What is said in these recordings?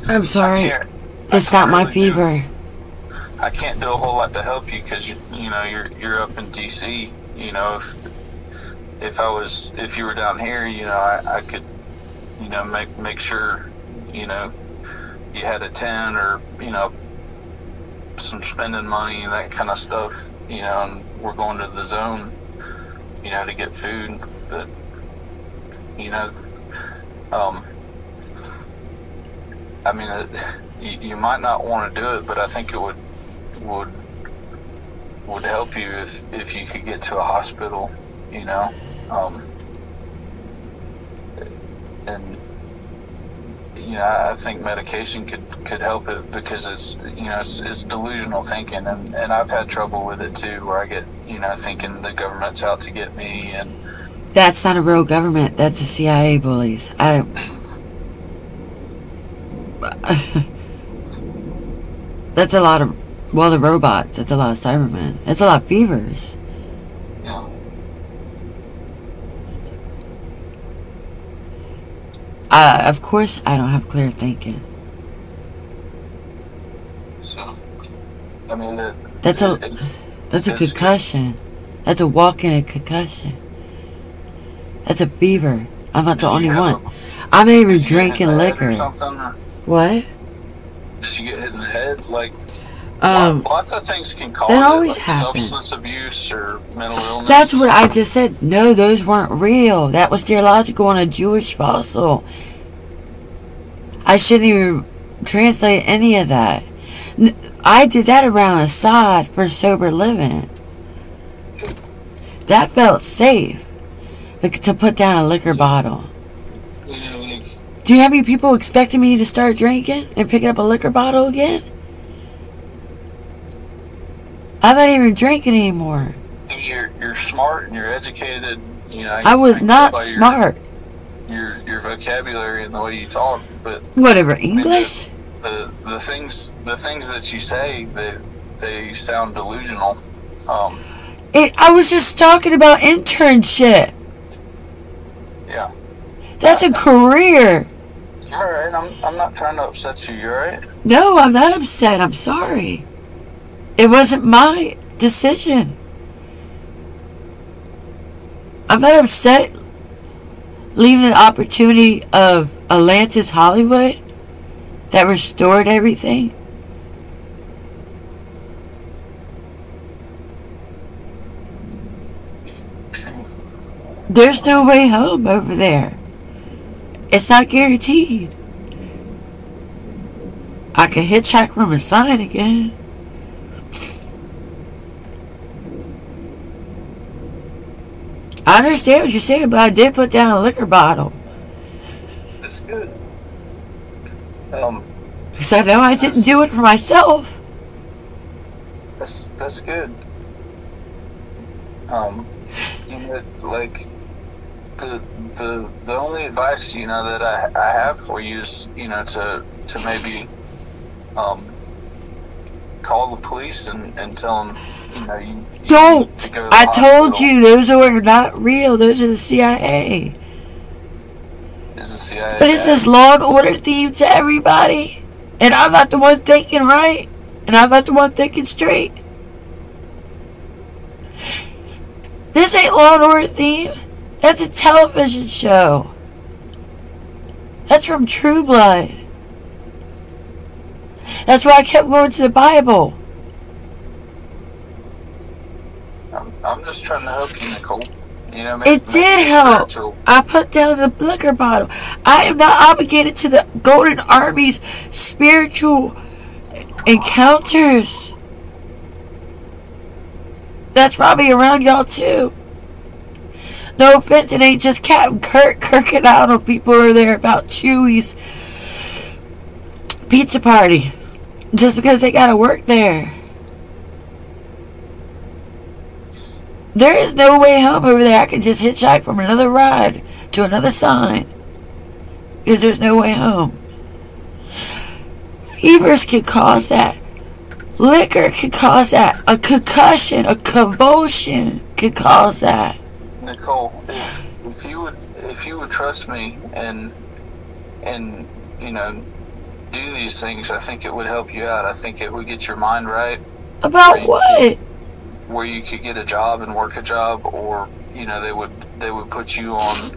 I'm sorry. It's not my fever. I can't do a whole lot to help you because you're up in DC. You know, if you were down here, I could, make sure, you had a tent or some spending money and that kind of stuff. And we're going to the zone, to get food, but I mean, you might not want to do it, but I think it would help you if you could get to a hospital, and I think medication could help it because it's delusional thinking, and I've had trouble with it too, where I get thinking the government's out to get me, and that's not a real government. That's the CIA bullies. I don't. That's a lot of the robots. That's a lot of Cybermen. That's a lot of fevers. Yeah. Of course, I don't have clear thinking. So, I mean, that's a concussion. That's a walk in a concussion. That's a fever. I'm not the only one. I'm not even drinking liquor. What? Did you get hit in the head? Like, lots of things can cause that always like happens. Substance abuse or mental illness. That's what I just said. No, those weren't real. That was theological on a Jewish fossil. I shouldn't even translate any of that. I did that around Assad for sober living. That felt safe. To put down a liquor bottle. Do you have any people expecting me to start drinking and picking up a liquor bottle again? I'm not even drinking anymore. You're smart and you're educated. I was not smart. Your vocabulary and the way you talk, but whatever. English. The things that you say, they sound delusional. I was just talking about internship. Yeah. That's a career. You're alright. I'm not trying to upset you. You're alright? No, I'm not upset. I'm sorry. It wasn't my decision. I'm not upset leaving the opportunity of Atlantis Hollywood that restored everything. There's no way home over there. It's not guaranteed. I can hitchhike from a sign again. I understand what you're saying, but I did put down a liquor bottle. That's good. Because I know I didn't do it for myself. That's good. Like the only advice that I have for you is to maybe call the police and tell them you don't. To go to the I hospital. told you those are not real. Those are the CIA. Is the CIA? But it's this Law and Order theme to everybody, and I'm not the one thinking right, and I'm not the one thinking straight. This ain't Law and Order theme. That's a television show. That's from True Blood. That's why I kept going to the Bible. I'm just trying to help you, Nicole. It did help. I put down the liquor bottle. I am not obligated to the Golden Army's spiritual encounters. That's probably around y'all too. No offense, it ain't just Captain Kirk kirking out on people who are there about Chewy's pizza party. Just because they gotta work there. There is no way home over there. I can just hitchhike from another ride to another sign. Because there's no way home. Fevers can cause that. Liquor can cause that. A concussion, a convulsion can cause that. Nicole, if you would trust me and do these things, I think it would help you out. I think it would get your mind right. About what? Where you could get a job and work a job, or they would put you on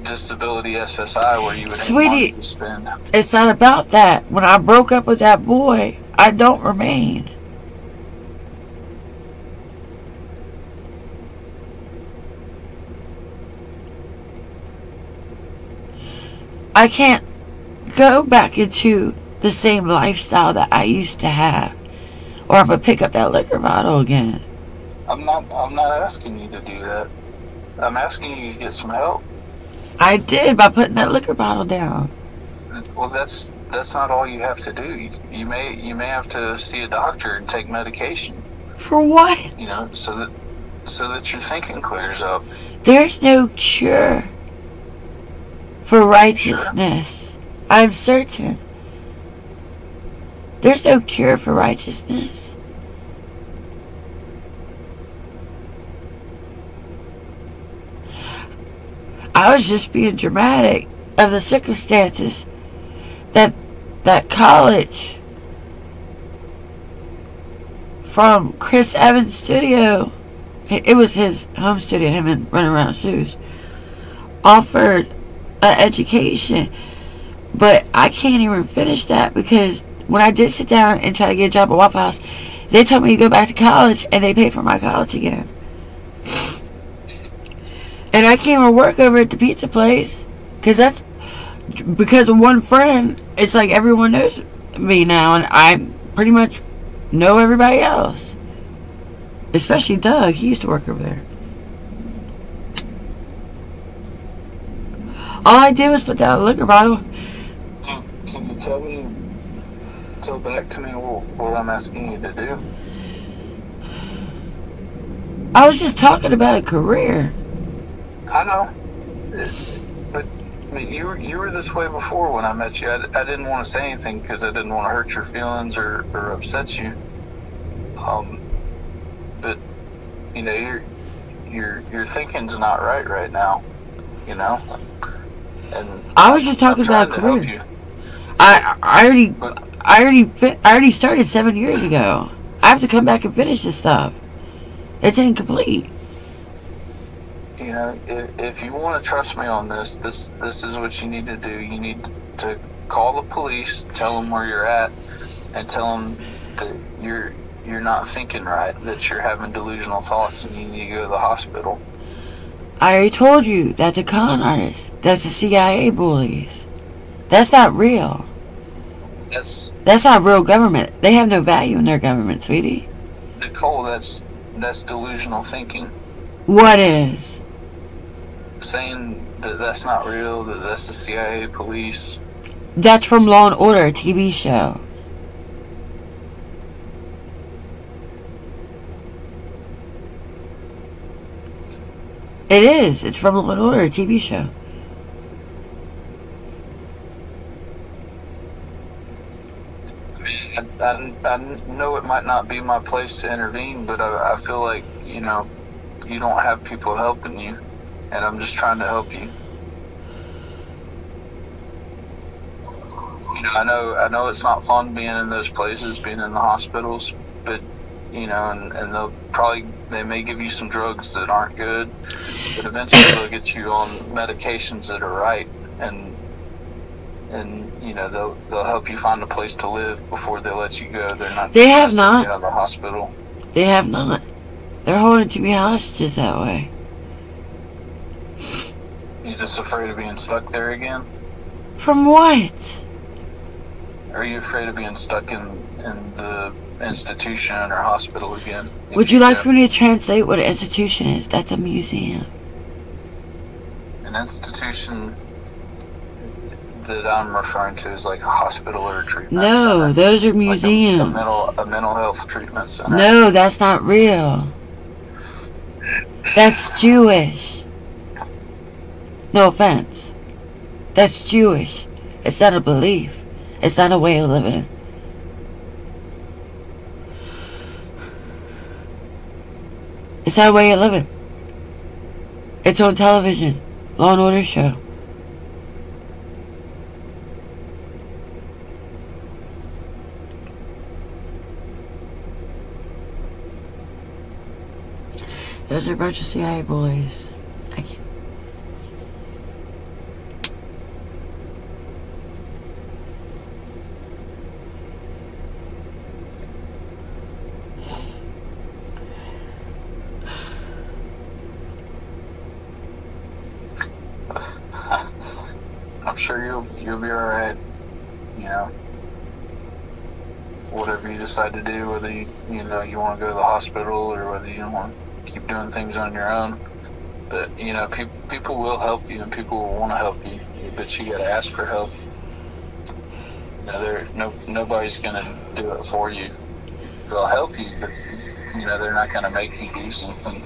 disability SSI where you would have money to spend. It's not about that. When I broke up with that boy, I don't remain. I can't go back into the same lifestyle that I used to have, or I'm gonna pick up that liquor bottle again. I'm not asking you to do that. I'm asking you to get some help. I did by putting that liquor bottle down. Well, that's not all you have to do. You may have to see a doctor and take medication. For what? So that your thinking clears up. There's no cure for righteousness. Sure? I'm certain. There's no cure for righteousness. I was just being dramatic of the circumstances that college from Chris Evans' studio, it was his home studio, him and Running Around Sue's, offered an education. But I can't even finish that because when I did sit down and try to get a job at Waffle House, they told me to go back to college and they paid for my college again. And I can't even work over at the pizza place because of one friend. It's like everyone knows me now, and I pretty much know everybody else, especially Doug. He used to work over there. All I did was put down a liquor bottle. Can you tell back to me what I'm asking you to do? I was just talking about a career. I know, but I mean, you were this way before when I met you. I didn't want to say anything because I didn't want to hurt your feelings or upset you. But your thinking's not right now. And I was just talking about a career. I already started 7 years ago. I have to come back and finish this stuff. It's incomplete. If you want to trust me on this is what you need to do. You need to call the police, tell them where you're at, and tell them that you're not thinking right, that you're having delusional thoughts and you need to go to the hospital. I already told you that's a con artist. That's the CIA bullies. That's not real. That's not real government. They have no value in their government, sweetie. Nicole, that's delusional thinking. What is? Saying that that's not real, that that's the CIA police. That's from Law and Order, a TV show. It is. It's from Law and Order, a TV show. I know it might not be my place to intervene, but I feel like, you don't have people helping you, and I'm just trying to help you. I know it's not fun being in those places, being in the hospitals, but, and they may give you some drugs that aren't good, but eventually they'll get you on medications that are right, and they'll help you find a place to live before they let you go. They're not. They have not. Out of the hospital. They have not. They're holding to me hostages that way. You just afraid of being stuck there again? From what? Are you afraid of being stuck in the institution or hospital again? Would you like for me to translate what an institution is? That's a museum. An institution that I'm referring to is like a hospital or a treatment center. No, those are museums. Like a mental health treatment center. No, that's not real. That's Jewish. No offense. That's Jewish. It's not a belief. It's not a way of living. It's not a way of living. It's on television. Law and Order show. Those are a bunch of CIA bullies. I can't. I'm sure you'll be alright. You know, whatever you decide to do, whether you want to go to the hospital or whether you want to keep doing things on your own. But you know, people will help you and people will want to help you, but you got to ask for help. You know, nobody's gonna do it for you. They'll help you, but you know, they're not gonna make you do something.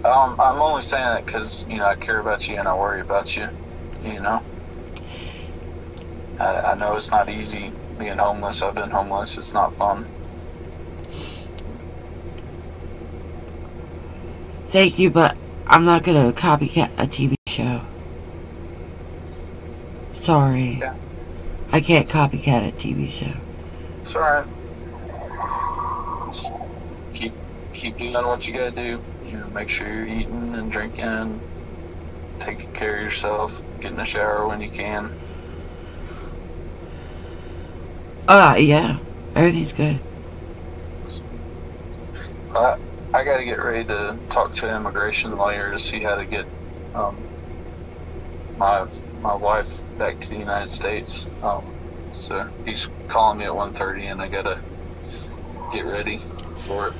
I'm only saying that because, you know, I care about you and I worry about you, you know. I know it's not easy being homeless. I've been homeless. It's not fun. Thank you, but I'm not gonna copycat a TV show. Sorry. Yeah. I can't copycat a TV show. It's alright. Keep doing what you gotta do. You know, make sure you're eating and drinking, taking care of yourself, get in the shower when you can. Yeah. Everything's good. I gotta get ready to talk to an immigration lawyer to see how to get my wife back to the United States. So he's calling me at 1:30 and I gotta get ready for it.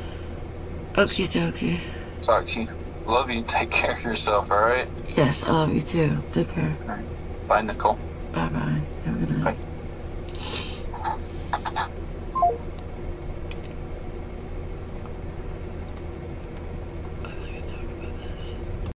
Okie dokie. Talk to you. Love you. Take care of yourself, alright? Yes, I love you too. Take care. Alright. Bye, Nicole. Bye bye. Have a good night. Bye.